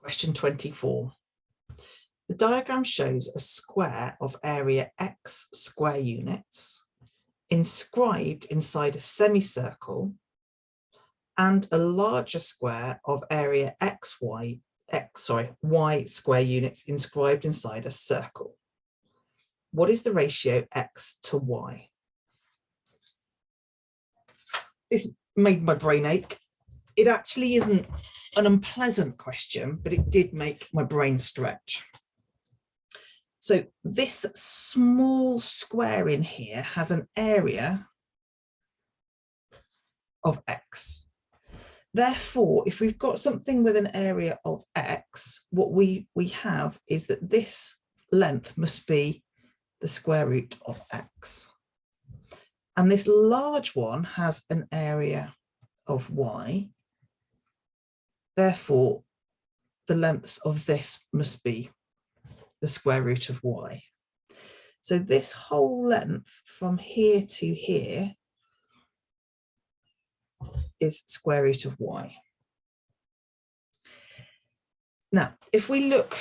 Question 24. The diagram shows a square of area x square units inscribed inside a semicircle and a larger square of area y square units inscribed inside a circle. What is the ratio x to y? This made my brain ache. It actually isn't an unpleasant question, but it did make my brain stretch. So this small square in here has an area of x. Therefore, if we've got something with an area of x, what we have is that this length must be the square root of x. And this large one has an area of y. Therefore, the lengths of this must be the square root of y. So this whole length from here to here is square root of y. Now, if we look,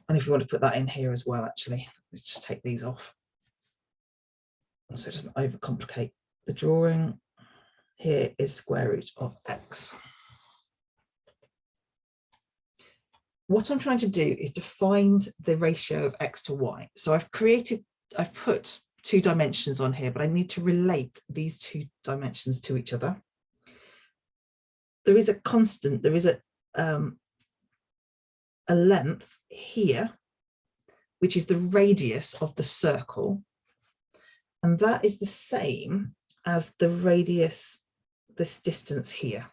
and if you want to put that in here as well, actually, let's just take these off so it doesn't overcomplicate the drawing. Here is square root of x. What I'm trying to do is to find the ratio of x to y. So I've put 2 dimensions on here, but I need to relate these 2 dimensions to each other. There is a constant, there is a length here, which is the radius of the circle. And that is the same as the radius, this distance here.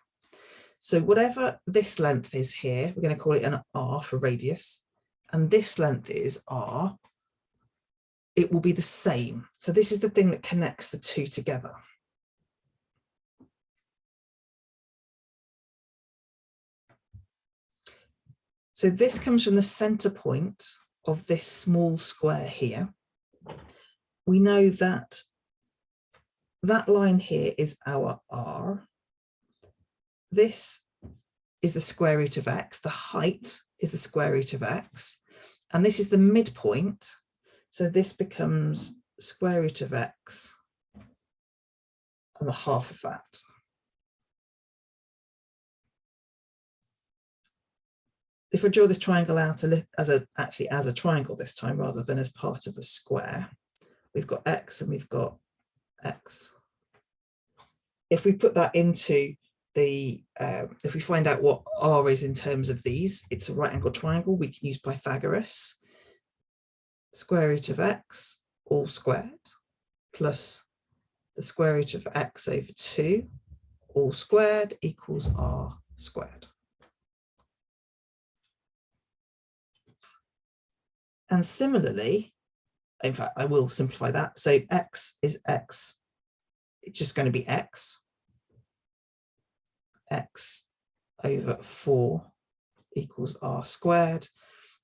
So whatever this length is here, we're going to call it an r for radius, and this length is r, it will be the same. So this is the thing that connects the 2 together. So this comes from the center point of this small square here. We know that that line here is our r. This is the square root of x. The height is the square root of x. And this is the midpoint. So this becomes square root of x and the half of that. If I draw this triangle out as a triangle this time, rather than as part of a square, we've got x and we've got x. If we put that into the, if we find out what r is in terms of these, it's a right angled triangle, we can use Pythagoras. Square root of x all squared plus the square root of x over 2 all squared equals r squared. And similarly, in fact, I will simplify that. So x is x, it's just going to be x over 4 equals r squared.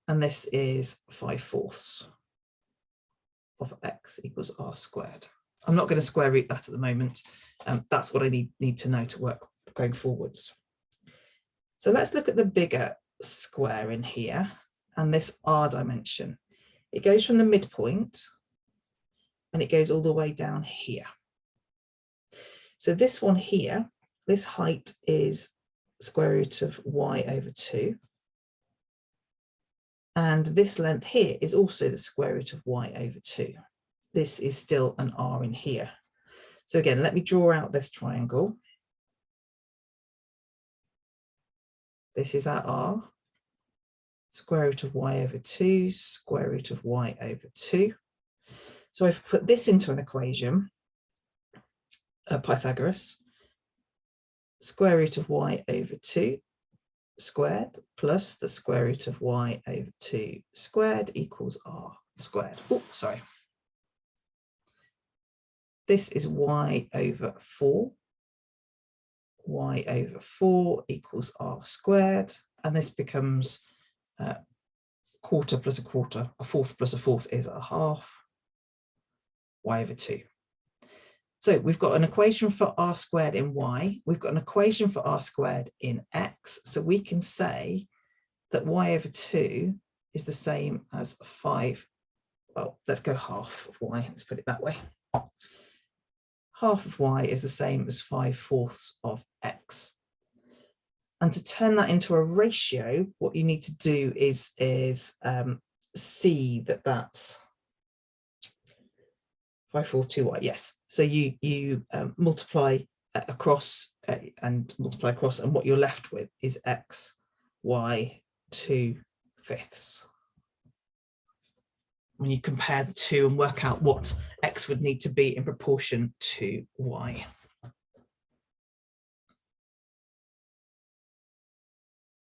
And this is 5/4 of x equals r squared. I'm not going to square root that at the moment. That's what I need to know to work going forwards. So let's look at the bigger square in here and this r dimension. It goes from the midpoint and it goes all the way down here. So this one here, this height is square root of y over 2. And this length here is also the square root of y over 2. This is still an r in here. So again, let me draw out this triangle. This is our r, square root of y over 2, square root of y over 2. So I've put this into an equation, Pythagoras, square root of y over 2 squared plus the square root of y over 2 squared equals r squared. Oh, sorry. This is y over 4. Y over 4 equals r squared. And this becomes quarter plus a quarter. A fourth plus a fourth is a half. Y over 2. So we've got an equation for r squared in y. We've got an equation for r squared in x. So we can say that y over 2 is the same as 5. Well, let's go half of y. Let's put it that way. Half of y is the same as 5/4 of x. And to turn that into a ratio, what you need to do is see that that's 5/4 yes. So you multiply across and multiply across, and what you're left with is x, y 2/5. When you compare the two and work out what x would need to be in proportion to y.